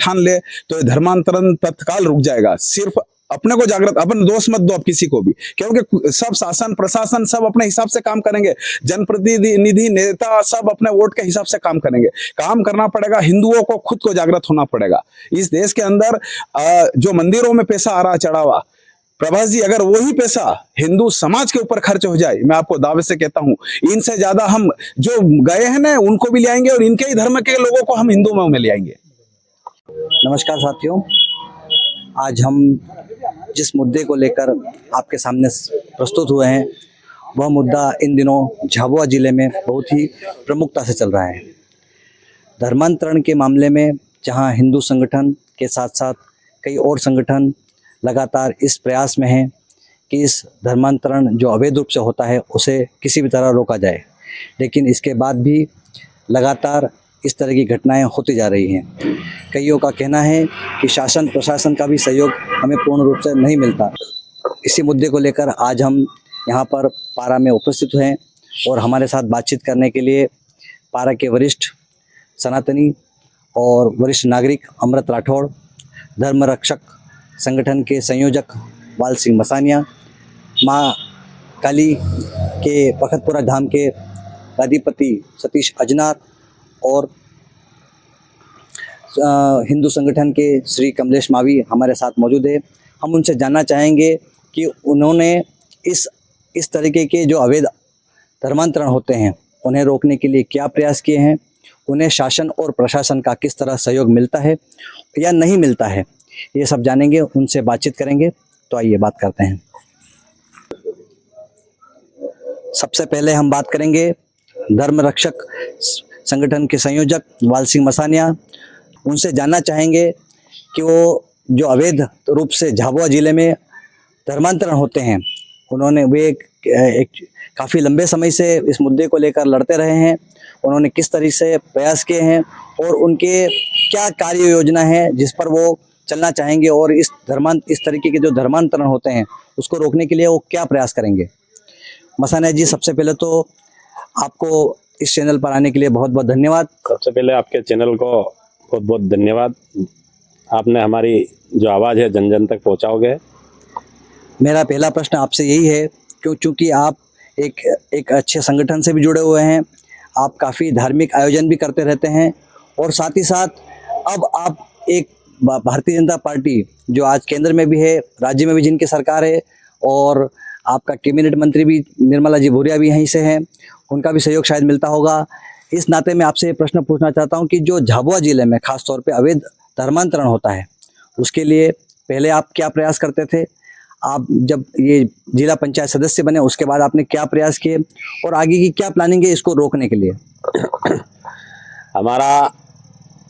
ठान ले तो ये धर्मांतरण तत्काल रुक जाएगा। सिर्फ अपने को जागृत, अपन दोष मत दो आप किसी को भी, क्योंकि सब शासन प्रशासन सब अपने हिसाब से काम करेंगे, जनप्रतिनिधि नेता सब अपने वोट के हिसाब से काम करेंगे। काम करना पड़ेगा, हिंदुओं को खुद को जागृत होना पड़ेगा। इस देश के अंदर जो मंदिरों में पैसा आ रहा चढ़ावा, प्रभास जी, अगर वही पैसा हिंदू समाज के ऊपर खर्च हो जाए, मैं आपको दावे से कहता हूं इनसे ज्यादा हम जो गए हैं ना उनको भी ले आएंगे और इनके ही धर्म के लोगों को हम हिंदू में ले आएंगे। नमस्कार साथियों, आज हम जिस मुद्दे को लेकर आपके सामने प्रस्तुत हुए हैं वह मुद्दा इन दिनों झाबुआ जिले में बहुत ही प्रमुखता से चल रहा है। धर्मांतरण के मामले में जहां हिंदू संगठन के साथ साथ कई और संगठन लगातार इस प्रयास में हैं कि इस धर्मांतरण जो अवैध रूप से होता है उसे किसी भी तरह रोका जाए, लेकिन इसके बाद भी लगातार इस तरह की घटनाएं होती जा रही हैं। कईयों का कहना है कि शासन प्रशासन का भी सहयोग हमें पूर्ण रूप से नहीं मिलता। इसी मुद्दे को लेकर आज हम यहाँ पर पारा में उपस्थित हैं और हमारे साथ बातचीत करने के लिए पारा के वरिष्ठ सनातनी और वरिष्ठ नागरिक अमृत राठौड़, धर्म रक्षक संगठन के संयोजक वाल सिंह मसानिया, माँ काली के पखतपुरा धाम के अधिपति सतीश अजनार और हिंदू संगठन के श्री कमलेश मावी हमारे साथ मौजूद है। हम उनसे जानना चाहेंगे कि उन्होंने इस तरीके के जो अवैध धर्मांतरण होते हैं उन्हें रोकने के लिए क्या प्रयास किए हैं, उन्हें शासन और प्रशासन का किस तरह सहयोग मिलता है या नहीं मिलता है, ये सब जानेंगे, उनसे बातचीत करेंगे। तो आइए बात करते हैं। सबसे पहले हम बात करेंगे धर्म रक्षक संगठन के संयोजक वाल सिंह मसानिया। उनसे जानना चाहेंगे कि वो जो अवैध रूप से झाबुआ जिले में धर्मांतरण होते हैं वे एक काफ़ी लंबे समय से इस मुद्दे को लेकर लड़ते रहे हैं, उन्होंने किस तरह से प्रयास किए हैं और उनके क्या कार्य योजना है जिस पर वो चलना चाहेंगे और इस तरीके के जो धर्मांतरण होते हैं उसको रोकने के लिए वो क्या प्रयास करेंगे। मसानिया जी, सबसे पहले तो आपको इस चैनल पर आने के लिए बहुत बहुत धन्यवाद। सबसे पहले आपके चैनल को बहुत बहुत धन्यवाद, आपने हमारी जो आवाज़ है जन जन तक पहुंचाओगे। मेरा पहला प्रश्न आपसे यही है क्योंकि आप एक अच्छे संगठन से भी जुड़े हुए हैं, आप काफ़ी धार्मिक आयोजन भी करते रहते हैं और साथ ही साथ अब आप एक भारतीय जनता पार्टी जो आज केंद्र में भी है, राज्य में भी जिनकी सरकार है, और आपका कैबिनेट मंत्री भी निर्मला जी भूरिया भी यहीं से हैं, उनका भी सहयोग शायद मिलता होगा। इस नाते मैं आपसे प्रश्न पूछना चाहता हूं कि जो झाबुआ जिले में खास तौर पे अवैध धर्मांतरण होता है उसके लिए पहले आप क्या प्रयास करते थे, आप जब ये जिला पंचायत सदस्य बने उसके बाद आपने क्या प्रयास किए और आगे की क्या प्लानिंग है इसको रोकने के लिए? हमारा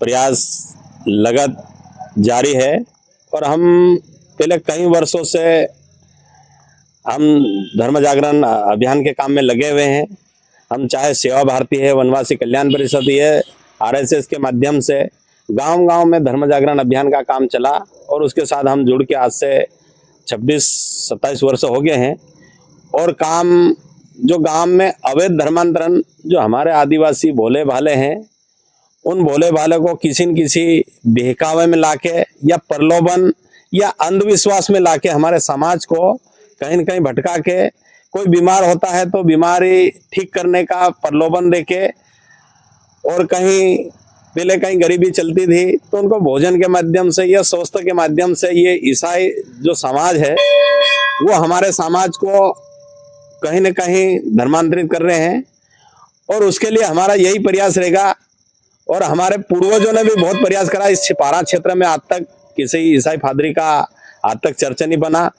प्रयास लगत जारी है और हम पहले कई वर्षों से हम धर्म जागरण अभियान के काम में लगे हुए हैं। हम चाहे सेवा भारती है, वनवासी कल्याण परिषद है, आरएसएस के माध्यम से गांव-गांव में धर्म जागरण अभियान का काम चला और उसके साथ हम जुड़ के आज से 26-27 वर्ष हो गए हैं। और काम जो गांव में अवैध धर्मांतरण जो हमारे आदिवासी भोले भाले हैं, उन भोले भाले को किसी न किसी बहकावे में लाके या प्रलोभन या अंधविश्वास में लाके हमारे समाज को कहीं न कहीं भटका के, कोई बीमार होता है तो बीमारी ठीक करने का प्रलोभन देके, और पहले कहीं गरीबी चलती थी तो उनको भोजन के माध्यम से या स्वास्थ्य के माध्यम से ये ईसाई जो समाज है वो हमारे समाज को कहीं न कहीं धर्मांतरित कर रहे हैं। और उसके लिए हमारा यही प्रयास रहेगा और हमारे पूर्वजों ने भी बहुत प्रयास करा। इस पारा क्षेत्र में आज तक किसी ईसाई फादरी का आज तक चर्च नहीं बना,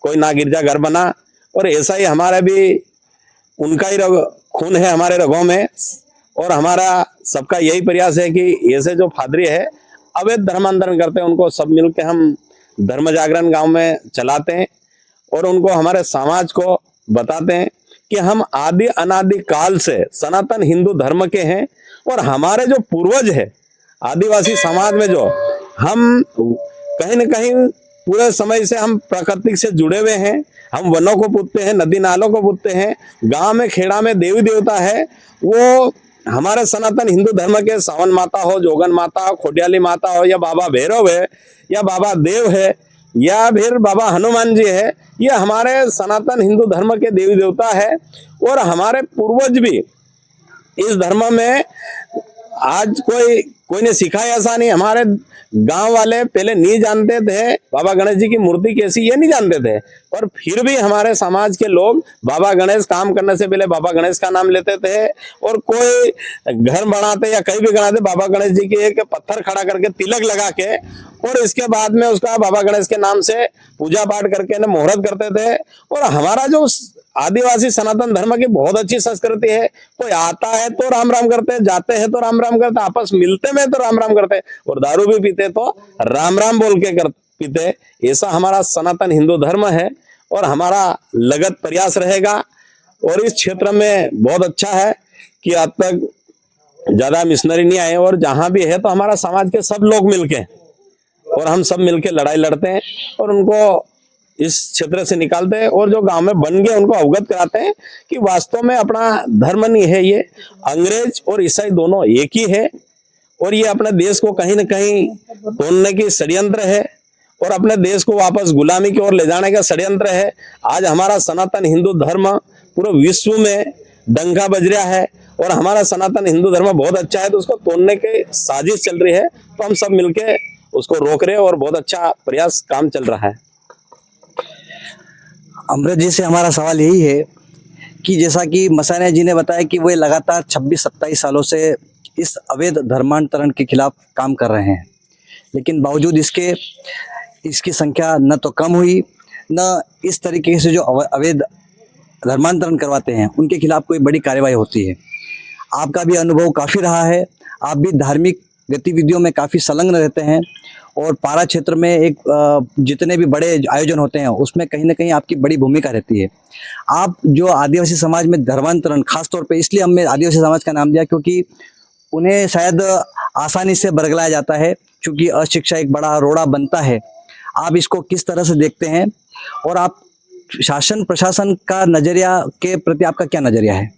कोई ना गिरजाघर बना, और ऐसा ही हमारा भी उनका ही खून है हमारे रगों में। और हमारा सबका यही प्रयास है कि ऐसे जो फादरी है अवैध धर्मांतरण करते हैं उनको सब मिलके हम धर्म जागरण गांव में चलाते हैं और उनको हमारे समाज को बताते हैं कि हम आदि अनादि काल से सनातन हिंदू धर्म के हैं और हमारे जो पूर्वज है आदिवासी समाज में जो हम कहीं न कहीं पूरे समय से हम प्रकृति से जुड़े हुए हैं। हम वनों को पूजते हैं, नदी नालों को पूजते हैं, गांव में खेड़ा में देवी देवता है वो हमारे सनातन हिंदू धर्म के सावन माता हो, जोगन माता हो, खोडियाली माता हो, या बाबा भैरव है, या बाबा देव है, या फिर बाबा हनुमान जी है, ये हमारे सनातन हिंदू धर्म के देवी देवता है। और हमारे पूर्वज भी इस धर्म में, आज कोई ने सिखाया ऐसा नहीं। हमारे गांव वाले पहले नहीं जानते थे बाबा गणेश जी की मूर्ति कैसी, ये नहीं जानते थे, पर फिर भी हमारे समाज के लोग बाबा गणेश काम करने से पहले बाबा गणेश का नाम लेते थे। और कोई घर बनाते या कहीं भी बनाते, बाबा गणेश जी की एक पत्थर खड़ा करके तिलक लगा के, और इसके बाद में उसका बाबा गणेश के नाम से पूजा पाठ करके ना मुहूर्त करते थे। और हमारा जो आदिवासी सनातन धर्म की बहुत अच्छी संस्कृति है। कोई आता है तो राम राम करते हैं, जाते हैं तो राम राम करते हैं, आपस मिलते में तो राम राम करते हैं, और दारू भी पीते तो राम राम बोल के पीते। ऐसा हमारा सनातन हिंदू धर्म है और हमारा लगत प्रयास रहेगा। और इस क्षेत्र में बहुत अच्छा है कि आज तक ज्यादा मिशनरी नहीं आए, और जहां भी है तो हमारा समाज के सब लोग मिलके, और हम सब मिलके लड़ाई लड़ते हैं और उनको इस क्षेत्र से निकालते हैं। और जो गांव में बन गए उनको अवगत कराते हैं कि वास्तव में अपना धर्म नहीं है, ये अंग्रेज और ईसाई दोनों एक ही है, और ये अपने देश को कहीं न कहीं तोड़ने की षड्यंत्र है, और अपने देश को वापस गुलामी की ओर ले जाने का षड्यंत्र है। आज हमारा सनातन हिंदू धर्म पूरे विश्व में डंका बज रहा है, और हमारा सनातन हिंदू धर्म बहुत अच्छा है, तो उसको तोड़ने की साजिश चल रही है। तो हम सब मिलके उसको रोक रहे हैं और बहुत अच्छा प्रयास काम चल रहा है। अमृत जी से हमारा सवाल यही है कि जैसा कि मसानिया जी ने बताया कि वे लगातार 26-27 सालों से इस अवैध धर्मांतरण के खिलाफ काम कर रहे हैं, लेकिन बावजूद इसकी संख्या न तो कम हुई, न इस तरीके से जो अवैध धर्मांतरण करवाते हैं उनके खिलाफ कोई बड़ी कार्रवाई होती है। आपका भी अनुभव काफ़ी रहा है, आप भी धार्मिक गतिविधियों में काफ़ी संलग्न रहते हैं, और पारा क्षेत्र में एक जितने भी बड़े आयोजन होते हैं उसमें कहीं ना कहीं आपकी बड़ी भूमिका रहती है। आप जो आदिवासी समाज में धर्मांतरण, खासतौर पे इसलिए हमने आदिवासी समाज का नाम दिया क्योंकि उन्हें शायद आसानी से बरगलाया जाता है, क्योंकि अशिक्षा एक बड़ा रोड़ा बनता है। आप इसको किस तरह से देखते हैं, और आप शासन प्रशासन का नजरिया के प्रति आपका क्या नजरिया है?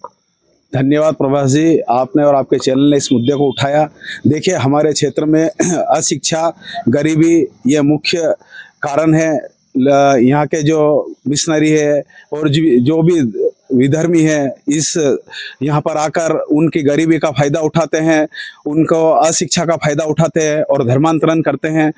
धन्यवाद प्रभास जी, आपने और आपके चैनल ने इस मुद्दे को उठाया। देखिए, हमारे क्षेत्र में अशिक्षा, गरीबी ये मुख्य कारण है। यहाँ के जो मिशनरी है और जो भी विधर्मी है, इस यहाँ पर आकर उनकी गरीबी का फायदा उठाते हैं, उनको अशिक्षा का फायदा उठाते हैं और धर्मांतरण करते हैं।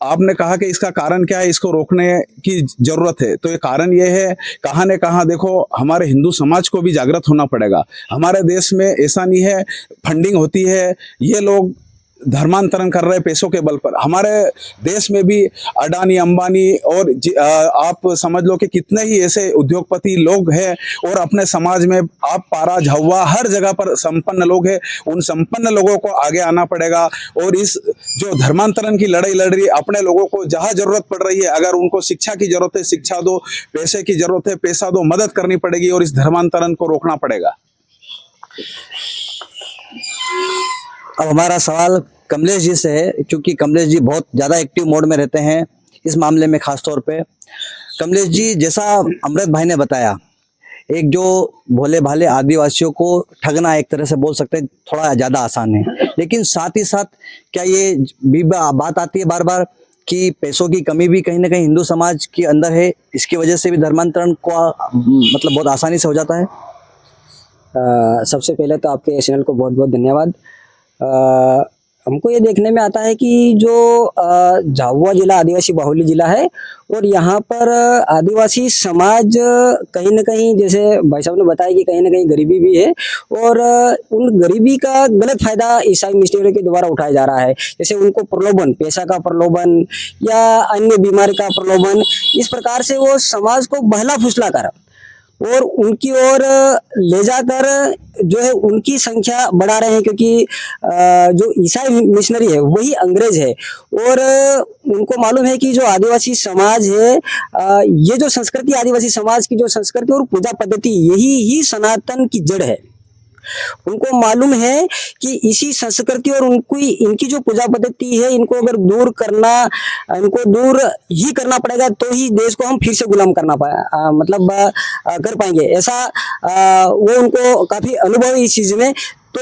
आपने कहा कि इसका कारण क्या है, इसको रोकने की जरूरत है। तो ये कारण ये है, कहाँ ने कहाँ देखो, हमारे हिंदू समाज को भी जागृत होना पड़ेगा। हमारे देश में ऐसा नहीं है फंडिंग होती है, ये लोग धर्मांतरण कर रहे पैसों के बल पर। हमारे देश में भी अडानी, अंबानी और आप समझ लो कि कितने ही ऐसे उद्योगपति लोग हैं, और अपने समाज में आप पारा, झावा, हर जगह पर संपन्न लोग हैं। उन संपन्न लोगों को आगे आना पड़ेगा, और इस जो धर्मांतरण की लड़ाई लड़ रही, अपने लोगों को जहाँ जरूरत पड़ रही है, अगर उनको शिक्षा की जरूरत है शिक्षा दो, पैसे की जरूरत है पैसा दो, मदद करनी पड़ेगी और इस धर्मांतरण को रोकना पड़ेगा। अब हमारा सवाल कमलेश जी से है, क्योंकि कमलेश जी बहुत ज़्यादा एक्टिव मोड में रहते हैं इस मामले में खास तौर पे। कमलेश जी, जैसा अमृत भाई ने बताया, एक जो भोले भाले आदिवासियों को ठगना एक तरह से बोल सकते हैं थोड़ा ज़्यादा आसान है, लेकिन साथ ही साथ क्या ये भी बात आती है बार बार कि पैसों की कमी भी कहीं ना कहीं हिंदू समाज के अंदर है, इसकी वजह से भी धर्मांतरण को मतलब बहुत आसानी से हो जाता है? सबसे पहले तो आपके चैनल को बहुत बहुत धन्यवाद। हमको ये देखने में आता है कि जो झाबुआ जिला आदिवासी बाहुल्य जिला है, और यहाँ पर आदिवासी समाज कहीं ना कहीं, जैसे भाई साहब ने बताया कि कहीं ना कहीं गरीबी भी है, और उन गरीबी का गलत फायदा ईसाई मिशनरी के द्वारा उठाया जा रहा है। जैसे उनको प्रलोभन, पैसा का प्रलोभन या अन्य बीमारी का प्रलोभन, इस प्रकार से वो समाज को बहला फुसला कर और उनकी ओर ले जाकर जो है उनकी संख्या बढ़ा रहे हैं, क्योंकि जो ईसाई मिशनरी है वही अंग्रेज है, और उनको मालूम है कि जो आदिवासी समाज है, ये जो संस्कृति, आदिवासी समाज की जो संस्कृति और पूजा पद्धति, यही ही सनातन की जड़ है। उनको मालूम है कि इसी संस्कृति और इनकी जो पूजा पद्धति है, इनको अगर दूर करना, इनको दूर ही करना पड़ेगा, तो ही देश को हम फिर से गुलाम करना कर पाएंगे। ऐसा वो उनको काफी अनुभव है इस चीज में। तो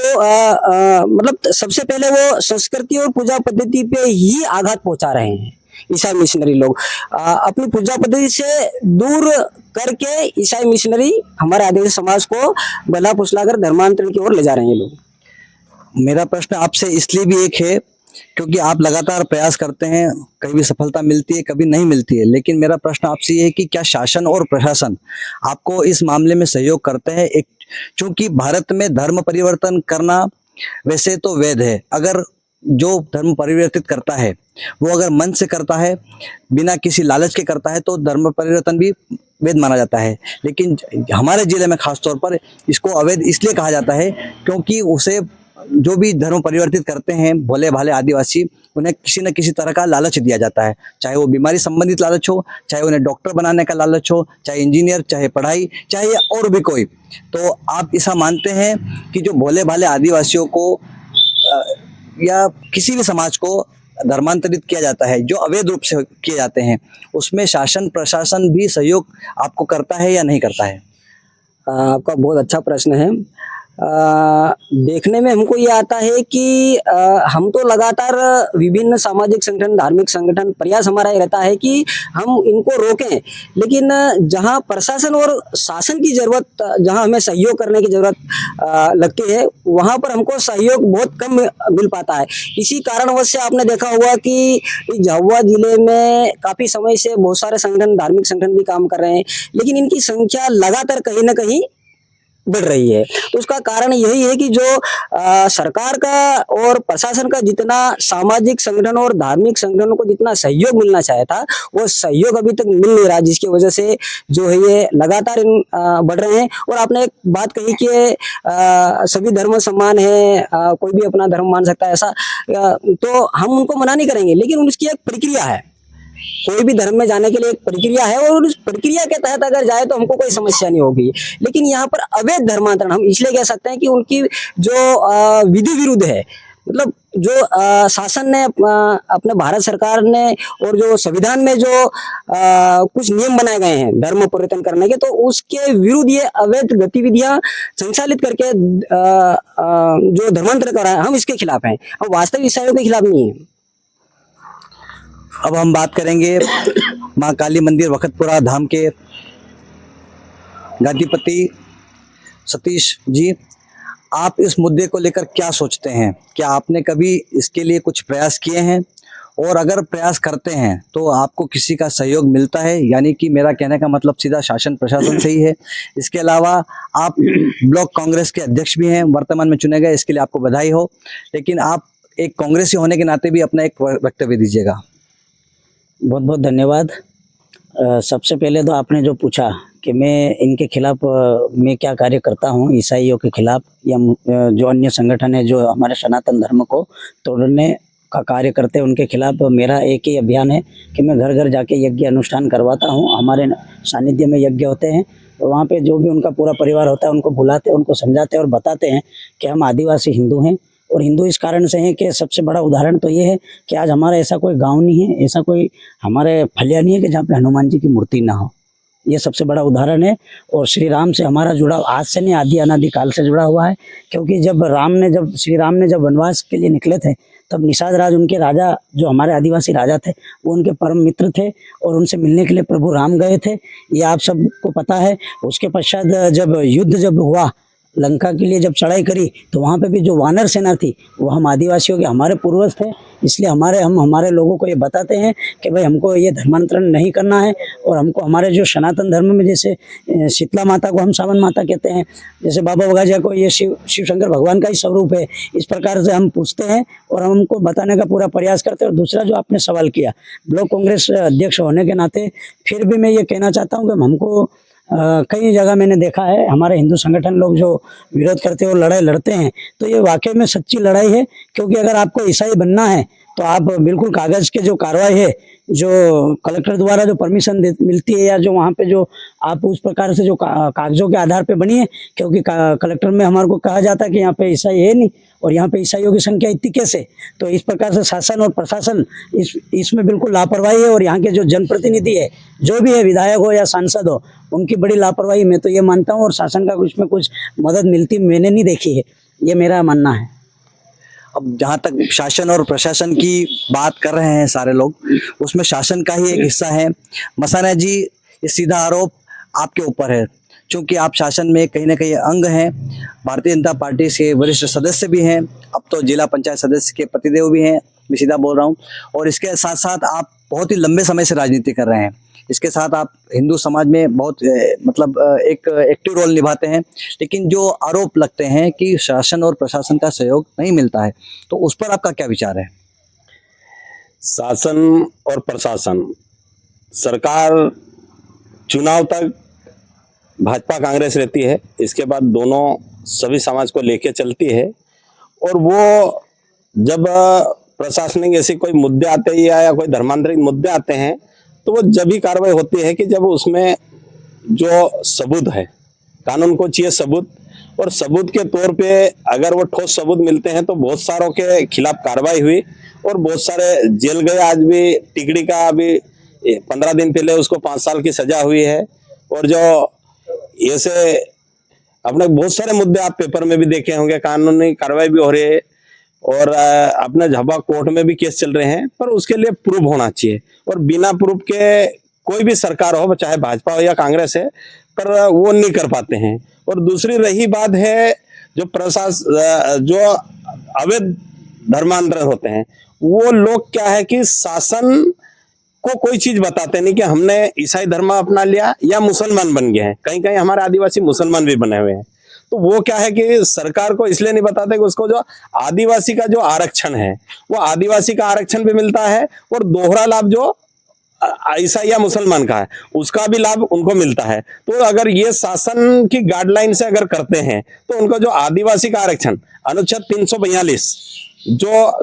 मतलब सबसे पहले वो संस्कृति और पूजा पद्धति पे ही आघात पहुंचा रहे हैं ईसाई मिशनरी लोग। अपनी पूजा पद्धति से दूर करके ईसाई मिशनरी हमारे आदिवासी समाज को बला फुसलाकर धर्मांतरण की ओर ले जा रहे हैं लोग। मेरा प्रश्न आपसे इसलिए भी एक है क्योंकि आप लगातार प्रयास करते हैं, कभी भी सफलता मिलती है, कभी नहीं मिलती है, लेकिन मेरा प्रश्न आपसे ये है कि क्या शासन और प्रशासन आपको इस मामले में सहयोग करते हैं? एक क्योंकि भारत में धर्म परिवर्तन करना वैसे तो वैध है, अगर जो धर्म परिवर्तित करता है वो अगर मन से करता है, बिना किसी लालच के करता है, तो धर्म परिवर्तन भी वैध माना जाता है। लेकिन हमारे जिले में खासतौर पर इसको अवैध इसलिए कहा जाता है क्योंकि उसे जो भी धर्म परिवर्तित करते हैं भोले भाले आदिवासी, उन्हें किसी न किसी तरह का लालच दिया जाता है, चाहे वो बीमारी संबंधित लालच हो, चाहे उन्हें डॉक्टर बनाने का लालच हो, चाहे इंजीनियर, चाहे पढ़ाई, चाहे और भी कोई। तो आप ऐसा मानते हैं कि जो भोले भाले आदिवासियों को या किसी भी समाज को धर्मांतरित किया जाता है, जो अवैध रूप से किए जाते हैं, उसमें शासन प्रशासन भी सहयोग आपको करता है या नहीं करता है? आपका बहुत अच्छा प्रश्न है। देखने में हमको ये आता है कि हम तो लगातार विभिन्न सामाजिक संगठन, धार्मिक संगठन, प्रयास हमारा ये रहता है कि हम इनको रोकें, लेकिन जहां प्रशासन और शासन की जरूरत, जहां हमें सहयोग करने की जरूरत लगती है, वहां पर हमको सहयोग बहुत कम मिल पाता है। इसी कारणवश से आपने देखा होगा कि झाबुआ जिले में काफी समय से बहुत सारे संगठन, धार्मिक संगठन भी काम कर रहे हैं, लेकिन इनकी संख्या लगातार कहीं ना कहीं बढ़ रही है। तो उसका कारण यही है कि जो सरकार का और प्रशासन का जितना सामाजिक संगठन और धार्मिक संगठनों को जितना सहयोग मिलना चाहिए था, वो सहयोग अभी तक मिल नहीं रहा, जिसकी वजह से जो है ये लगातार बढ़ रहे हैं। और आपने एक बात कही कि सभी धर्म समान है, कोई भी अपना धर्म मान सकता है, ऐसा तो हम उनको मना नहीं करेंगे, लेकिन उसकी एक प्रक्रिया है। कोई भी धर्म में जाने के लिए एक प्रक्रिया है और उस प्रक्रिया के तहत अगर जाए तो हमको कोई समस्या नहीं होगी। लेकिन यहाँ पर अवैध धर्मांतरण हम इसलिए कह सकते हैं कि उनकी जो विधि विरुद्ध है, मतलब जो शासन ने, अपने भारत सरकार ने और जो संविधान में जो कुछ नियम बनाए गए हैं धर्म परिवर्तन करने के, तो उसके विरुद्ध ये अवैध गतिविधियां संचालित करके जो धर्मांतरण कर रहा है, हम इसके खिलाफ हैं। हम वास्तविक ईसाइयों के खिलाफ नहीं है। अब हम बात करेंगे माँ काली मंदिर वखतपुरा धाम के गादीपति सतीश जी। आप इस मुद्दे को लेकर क्या सोचते हैं? क्या आपने कभी इसके लिए कुछ प्रयास किए हैं? और अगर प्रयास करते हैं तो आपको किसी का सहयोग मिलता है? यानी कि मेरा कहने का मतलब सीधा शासन प्रशासन से ही है। इसके अलावा आप ब्लॉक कांग्रेस के अध्यक्ष भी हैं, वर्तमान में चुने गए, इसके लिए आपको बधाई हो। लेकिन आप एक कांग्रेसी होने के नाते भी अपना एक वक्तव्य दीजिएगा। बहुत बहुत धन्यवाद। सबसे पहले तो आपने जो पूछा कि मैं इनके खिलाफ मैं क्या कार्य करता हूँ, ईसाइयों के खिलाफ या जो अन्य संगठन है जो हमारे सनातन धर्म को तोड़ने का कार्य करते हैं, उनके खिलाफ मेरा एक ही अभियान है कि मैं घर घर जाके यज्ञ अनुष्ठान करवाता हूँ। हमारे सानिध्य में यज्ञ होते हैं, तो वहाँ पे जो भी उनका पूरा परिवार होता है उनको बुलाते हैं, उनको समझाते हैं और बताते हैं कि हम आदिवासी हिंदू हैं। और हिंदू इस कारण से हैं कि सबसे बड़ा उदाहरण तो ये है कि आज हमारा ऐसा कोई गांव नहीं है, ऐसा कोई हमारे फलिया नहीं है कि जहाँ पे हनुमान जी की मूर्ति ना हो। ये सबसे बड़ा उदाहरण है। और श्री राम से हमारा जुड़ाव आज से नहीं, आदि अनादि काल से जुड़ा हुआ है। क्योंकि जब श्री राम ने जब वनवास के लिए निकले थे, तब निषाद राज उनके राजा, जो हमारे आदिवासी राजा थे, वो उनके परम मित्र थे और उनसे मिलने के लिए प्रभु राम गए थे, ये आप सबको पता है। उसके पश्चात जब युद्ध हुआ, लंका के लिए जब चढ़ाई करी, तो वहाँ पे भी जो वानर सेना थी वो हम आदिवासियों के, हमारे पूर्वज थे। इसलिए हम हमारे लोगों को ये बताते हैं कि भाई हमको ये धर्मांतरण नहीं करना है। और हमको हमारे जो सनातन धर्म में, जैसे शीतला माता को हम सावन माता कहते हैं, जैसे बाबा बगाजिया को ये शिव शंकर भगवान का ही स्वरूप है, इस प्रकार से हम पूछते हैं और हम उनको बताने का पूरा प्रयास करते हैं। और दूसरा जो आपने सवाल किया, ब्लॉक कांग्रेस अध्यक्ष होने के नाते फिर भी मैं ये कहना चाहता हूँ कि हमको कई जगह मैंने देखा है हमारे हिंदू संगठन लोग जो विरोध करते हैं और लड़ाई लड़ते हैं, तो ये वाकई में सच्ची लड़ाई है। क्योंकि अगर आपको ईसाई बनना है तो आप बिल्कुल कागज़ के जो कार्रवाई है, जो कलेक्टर द्वारा जो परमिशन मिलती है, या जो वहाँ पे जो आप उस प्रकार से जो कागजों के आधार पे बनी है। क्योंकि कलेक्टर में हमारे को कहा जाता है कि यहाँ पे ईसाई है नहीं और यहाँ पे ईसाइयों की संख्या इतनी कैसे। तो इस प्रकार से शासन और प्रशासन इसमें बिल्कुल लापरवाही है। और यहाँ के जो जनप्रतिनिधि है, जो भी है, विधायक हो या सांसद हो, उनकी बड़ी लापरवाही मैं तो ये मानता हूँ। और शासन का इसमें कुछ मदद मिलती मैंने नहीं देखी है। ये मेरा मानना है। अब जहाँ तक शासन और प्रशासन की बात कर रहे हैं सारे लोग, उसमें शासन का ही एक हिस्सा है। मसाना जी, ये सीधा आरोप आपके ऊपर है, क्योंकि आप शासन में कहीं ना कहीं अंग हैं, भारतीय जनता पार्टी के वरिष्ठ सदस्य भी हैं, अब तो जिला पंचायत सदस्य के पतिदेव भी हैं, मैं सीधा बोल रहा हूँ। और इसके साथ साथ आप बहुत ही लंबे समय से राजनीति कर रहे हैं। इसके साथ आप हिंदू समाज में बहुत एक एक्टिव रोल निभाते हैं। लेकिन जो आरोप लगते हैं कि शासन और प्रशासन का सहयोग नहीं मिलता है, तो उस पर आपका क्या विचार है? शासन और प्रशासन, सरकार चुनाव तक भाजपा कांग्रेस रहती है, इसके बाद दोनों सभी समाज को लेके चलती है। और वो जब प्रशासनिक ऐसे कोई मुद्दे आते हैं या कोई धर्मांतरित मुद्दे आते हैं, तो वो जब ही कार्रवाई होती है कि जब उसमें जो सबूत है, कानून को चाहिए सबूत, और सबूत के तौर पे अगर वो ठोस सबूत मिलते हैं तो बहुत सारों के खिलाफ कार्रवाई हुई और बहुत सारे जेल गए। आज भी टिकड़ी का अभी 15 दिन पहले उसको 5 साल की सजा हुई है। और जो ऐसे अपने बहुत सारे मुद्दे आप पेपर में भी देखे होंगे, कानूनी कार्रवाई भी हो रही है और अपने झाबा कोर्ट में भी केस चल रहे हैं, पर उसके लिए प्रूफ होना चाहिए। और बिना प्रूफ के कोई भी सरकार हो, चाहे भाजपा हो या कांग्रेस है, पर वो नहीं कर पाते हैं। और दूसरी रही बात है जो जो अवैध धर्मांतरण होते हैं, वो लोग क्या है कि शासन को कोई चीज बताते नहीं कि हमने ईसाई धर्म अपना लिया या मुसलमान बन गए हैं। कहीं कहीं हमारे आदिवासी मुसलमान भी बने हुए हैं। तो वो क्या है कि सरकार को इसलिए नहीं बताते कि उसको जो आदिवासी का जो आरक्षण है, वो आदिवासी का आरक्षण भी मिलता है और दोहरा लाभ जो ईसाई या मुसलमान का है, उसका भी लाभ उनको मिलता है। तो अगर ये शासन की गाइडलाइन से अगर करते हैं तो उनको जो आदिवासी का आरक्षण अनुच्छेद 342, जो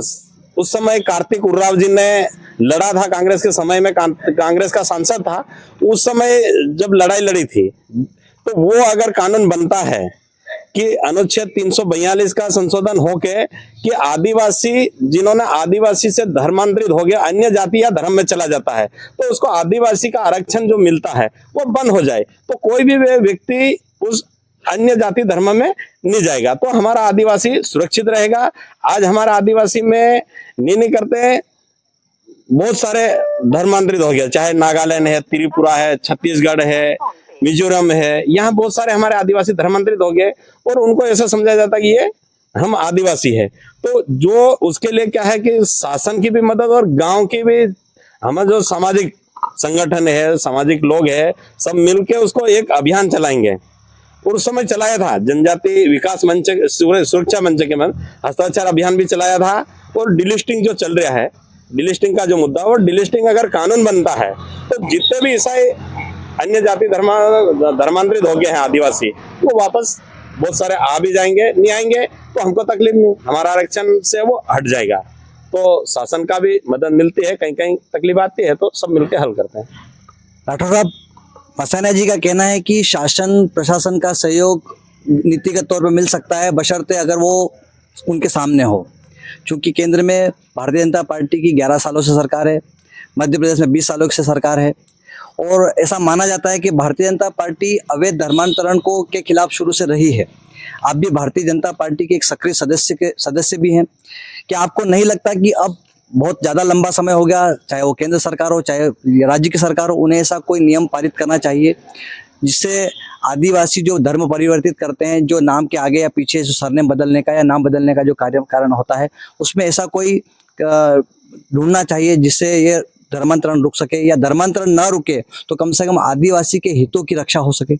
उस समय कार्तिक उर्राव जी ने लड़ा था, कांग्रेस के समय में कांग्रेस का सांसद था, उस समय जब लड़ाई लड़ी थी, तो वो अगर कानून बनता है कि अनुच्छेद 342 का संशोधन होके कि आदिवासी, जिन्होंने आदिवासी से धर्मांतरित हो गया, अन्य जाति या धर्म में चला जाता है, तो उसको आदिवासी का आरक्षण जो मिलता है वो बंद हो जाए, तो कोई भी व्यक्ति उस अन्य जाति धर्म में नहीं जाएगा, तो हमारा आदिवासी सुरक्षित रहेगा। आज हमारा आदिवासी में नहीं करते, बहुत सारे धर्मांतरित हो गया, चाहे नागालैंड है, त्रिपुरा है, छत्तीसगढ़ है, मिजोरम है, यहाँ बहुत सारे हमारे आदिवासी धर्मांतरित हो गए और उनको ऐसा समझा जाता है कि ये हम आदिवासी है। तो जो उसके लिए क्या है कि शासन की भी मदद और गांव की भी, हमारे जो सामाजिक संगठन है, सामाजिक लोग है, सब मिलके उसको एक अभियान चलाएंगे। और उस समय चलाया था जनजाति विकास मंच, सुरक्षा मंच के मन हस्ताक्षर अभियान भी चलाया था। और डिलिस्टिंग जो चल रहा है, डिलिस्टिंग का जो मुद्दा, और डिलिस्टिंग अगर कानून बनता है तो जितने भी ईसाई अन्य जाति धर्मांतरित हो गए हैं आदिवासी, वो वापस बहुत सारे आ भी जाएंगे, नहीं आएंगे तो हमको तकलीफ नहीं, हमारा आरक्षण से वो हट जाएगा। तो शासन का भी मदद मिलती है, कहीं कहीं तकलीफ आती है तो सब मिलकर हल करते हैं। डॉक्टर साहब, मसाना जी का कहना है कि शासन प्रशासन का सहयोग नीतिगत तौर पर मिल सकता है, बशर्ते अगर वो उनके सामने हो। क्योंकि केंद्र में भारतीय जनता पार्टी की 11 सालों से सरकार है, मध्य प्रदेश में 20 सालों से सरकार है, और ऐसा माना जाता है कि भारतीय जनता पार्टी अवैध धर्मांतरण को के खिलाफ शुरू से रही है। आप भी भारतीय जनता पार्टी के एक सक्रिय सदस्य भी हैं। क्या आपको नहीं लगता कि अब बहुत ज़्यादा लंबा समय हो गया, चाहे वो केंद्र सरकार हो चाहे राज्य की सरकार हो, उन्हें ऐसा कोई नियम पारित करना चाहिए जिससे आदिवासी जो धर्म परिवर्तित करते हैं, जो नाम के आगे या पीछे जो सरनेम बदलने का या नाम बदलने का जो कारण होता है, उसमें ऐसा कोई ढूंढना चाहिए जिससे ये धर्मांतरण रुक सके, या धर्मांतरण ना रुके तो कम से कम आदिवासी के हितों की रक्षा हो सके।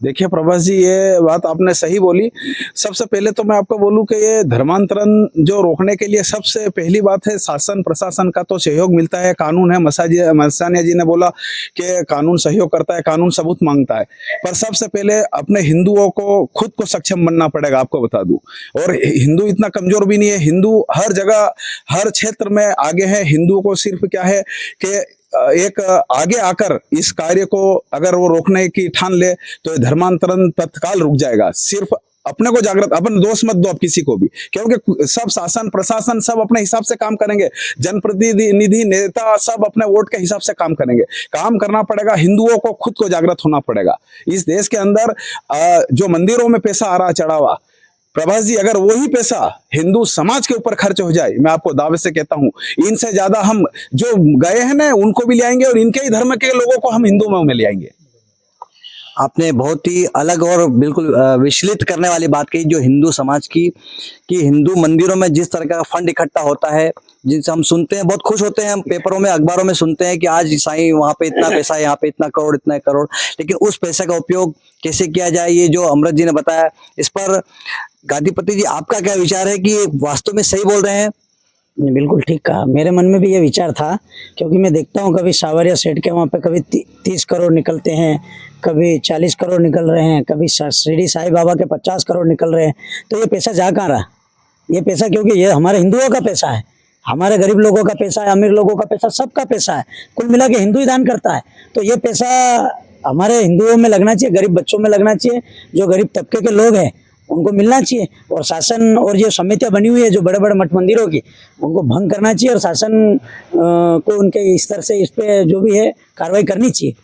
देखिए प्रभास जी, ये बात आपने सही बोली। सबसे पहले तो मैं आपको बोलूं कि ये धर्मांतरण जो रोकने के लिए सबसे पहली बात है शासन प्रशासन का तो सहयोग मिलता है, कानून है। मसानिया जी ने बोला कि कानून सहयोग करता है, कानून सबूत मांगता है, पर सबसे पहले अपने हिंदुओं को खुद को सक्षम बनना पड़ेगा। आपको बता दूं, और हिंदू इतना कमजोर भी नहीं है, हिंदू हर जगह हर क्षेत्र में आगे है। हिंदुओं को सिर्फ क्या है कि एक आगे आकर इस कार्य को अगर वो रोकने की ठान ले तो धर्मांतरण तत्काल रुक जाएगा। सिर्फ अपने को जागृत, अपन दोष मत दो आप किसी को भी, क्योंकि सब शासन प्रशासन सब अपने हिसाब से काम करेंगे, जनप्रतिनिधि नेता सब अपने वोट के हिसाब से काम करेंगे। काम करना पड़ेगा, हिंदुओं को खुद को जागृत होना पड़ेगा। इस देश के अंदर जो मंदिरों में पैसा आ रहा चढ़ावा, प्रभास जी, अगर वही पैसा हिंदू समाज के ऊपर खर्च हो जाए, मैं आपको दावे से कहता हूं इनसे ज्यादा हम जो गए हैं ना उनको भी ले आएंगे और इनके ही धर्म के लोगों को हम हिंदू में ले आएंगे। आपने बहुत ही अलग और बिल्कुल विचलित करने वाली बात कही जो हिंदू समाज की, कि हिंदू मंदिरों में जिस तरह का फंड इकट्ठा होता है, जिनसे हम सुनते हैं, बहुत खुश होते हैं, हम पेपरों में अखबारों में सुनते हैं कि आज साईं वहाँ पे इतना पैसा, यहाँ पे इतना करोड़, इतना करोड़, लेकिन उस पैसे का उपयोग कैसे किया जाए, ये जो अमृत जी ने बताया, इस पर गादीपति जी आपका क्या विचार है कि ये वास्तव में सही बोल रहे हैं? नहीं, बिल्कुल ठीक कहा। मेरे मन में भी ये विचार था, क्योंकि मैं देखता हूँ कभी सावरिया सेठ के वहाँ पे कभी 30 करोड़ निकलते हैं, कभी 40 करोड़ निकल रहे हैं, कभी शिरडी साईं बाबा के 50 करोड़ निकल रहे हैं। तो ये पैसा जा कहाँ रहा? ये पैसा, क्योंकि ये हमारे हिंदुओं का पैसा है, हमारे गरीब लोगों का पैसा है, अमीर लोगों का पैसा, सबका पैसा है, कुल मिला के हिंदू ही दान करता है। तो ये पैसा हमारे हिंदुओं में लगना चाहिए, गरीब बच्चों में लगना चाहिए, जो गरीब तबके के लोग हैं उनको मिलना चाहिए। और शासन और जो समितियां बनी हुई है जो बड़े बड़े मठ मंदिरों की, उनको भंग करना चाहिए और शासन को उनके स्तर से इस पे जो भी है कार्रवाई करनी चाहिए।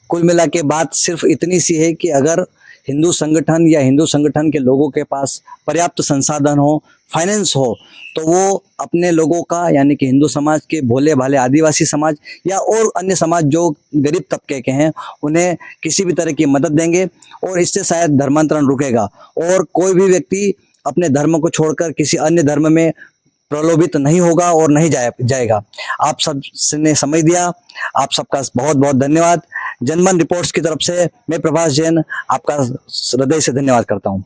कुल मिला के बात सिर्फ इतनी सी है कि अगर हिंदू संगठन या हिंदू संगठन के लोगों के पास पर्याप्त संसाधन हो, फाइनेंस हो, तो वो अपने लोगों का, यानी कि हिंदू समाज के भोले भाले आदिवासी समाज या और अन्य समाज जो गरीब तबके के हैं, उन्हें किसी भी तरह की मदद देंगे और इससे शायद धर्मांतरण रुकेगा और कोई भी व्यक्ति अपने धर्म को छोड़कर किसी अन्य धर्म में प्रलोभित नहीं होगा और नहीं जाएगा। आप सब ने समय दिया, आप सबका बहुत बहुत धन्यवाद। जनमन रिपोर्ट्स की तरफ से मैं प्रभास जैन आपका हृदय से धन्यवाद करता हूँ।